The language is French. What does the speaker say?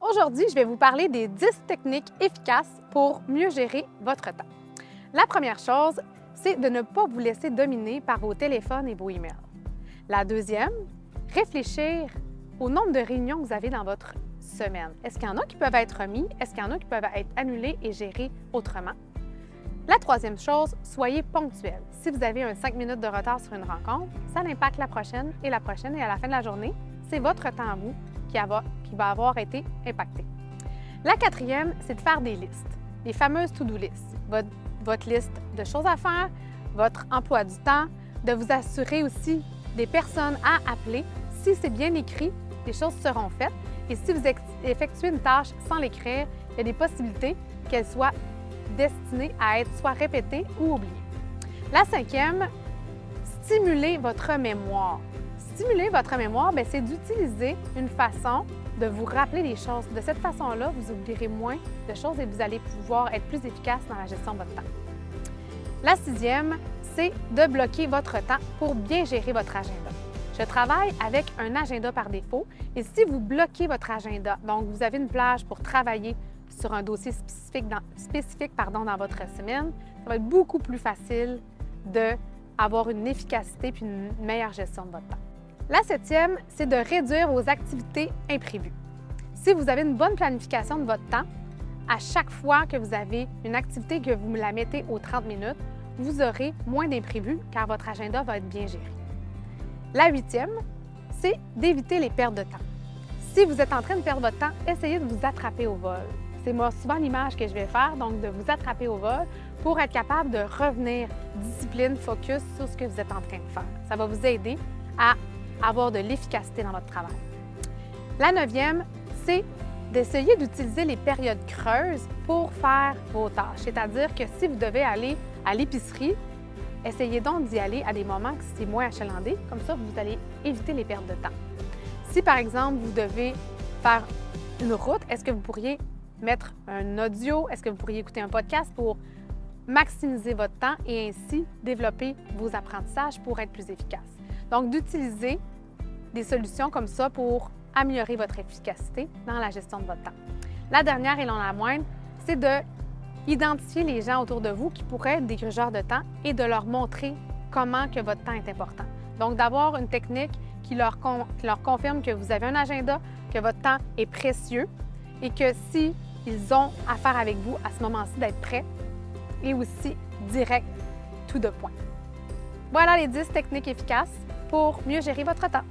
Aujourd'hui, je vais vous parler des 10 techniques efficaces pour mieux gérer votre temps. La première chose, c'est de ne pas vous laisser dominer par vos téléphones et vos emails. La deuxième, réfléchir au nombre de réunions que vous avez dans votre semaine. Est-ce qu'il y en a qui peuvent être remis? Est-ce qu'il y en a qui peuvent être annulés et gérés autrement? La troisième chose, soyez ponctuel. Si vous avez un 5 minutes de retard sur une rencontre, ça impacte la prochaine et à la fin de la journée, c'est votre temps à vous qui va avoir été impacté. La quatrième, c'est de faire des listes, les fameuses to-do lists. Votre liste de choses à faire, votre emploi du temps, de vous assurer aussi des personnes à appeler. Si c'est bien écrit, les choses seront faites. Et si vous effectuez une tâche sans l'écrire, il y a des possibilités qu'elle soit destinée à être soit répétée ou oubliée. La cinquième, stimuler votre mémoire. Stimuler votre mémoire, c'est d'utiliser une façon de vous rappeler des choses. De cette façon-là, vous oublierez moins de choses et vous allez pouvoir être plus efficace dans la gestion de votre temps. La sixième, c'est de bloquer votre temps pour bien gérer votre agenda. Je travaille avec un agenda par défaut et si vous bloquez votre agenda, donc vous avez une plage pour travailler sur un dossier spécifique dans votre semaine, ça va être beaucoup plus facile d'avoir une efficacité puis une meilleure gestion de votre temps. La septième, c'est de réduire vos activités imprévues. Si vous avez une bonne planification de votre temps, à chaque fois que vous avez une activité que vous la mettez aux 30 minutes, vous aurez moins d'imprévus car votre agenda va être bien géré. La huitième, c'est d'éviter les pertes de temps. Si vous êtes en train de perdre votre temps, essayez de vous attraper au vol. C'est souvent l'image que je vais faire, donc de vous attraper au vol pour être capable de revenir discipline, focus sur ce que vous êtes en train de faire. Ça va vous aider à avoir de l'efficacité dans votre travail. La neuvième, c'est d'essayer d'utiliser les périodes creuses pour faire vos tâches. C'est-à-dire que si vous devez aller à l'épicerie, essayez donc d'y aller à des moments que c'est moins achalandé. Comme ça, vous allez éviter les pertes de temps. Si, par exemple, vous devez faire une route, est-ce que vous pourriez mettre un audio? Est-ce que vous pourriez écouter un podcast pour maximiser votre temps et ainsi développer vos apprentissages pour être plus efficace? Donc, d'utiliser des solutions comme ça pour améliorer votre efficacité dans la gestion de votre temps. La dernière et non la moindre, c'est d'identifier les gens autour de vous qui pourraient être des grugeurs de temps et de leur montrer comment que votre temps est important. Donc, d'avoir une technique qui leur confirme que vous avez un agenda, que votre temps est précieux et que si ils ont affaire avec vous à ce moment-ci, d'être prêts et aussi direct, tout de point. Voilà les 10 techniques efficaces pour mieux gérer votre temps.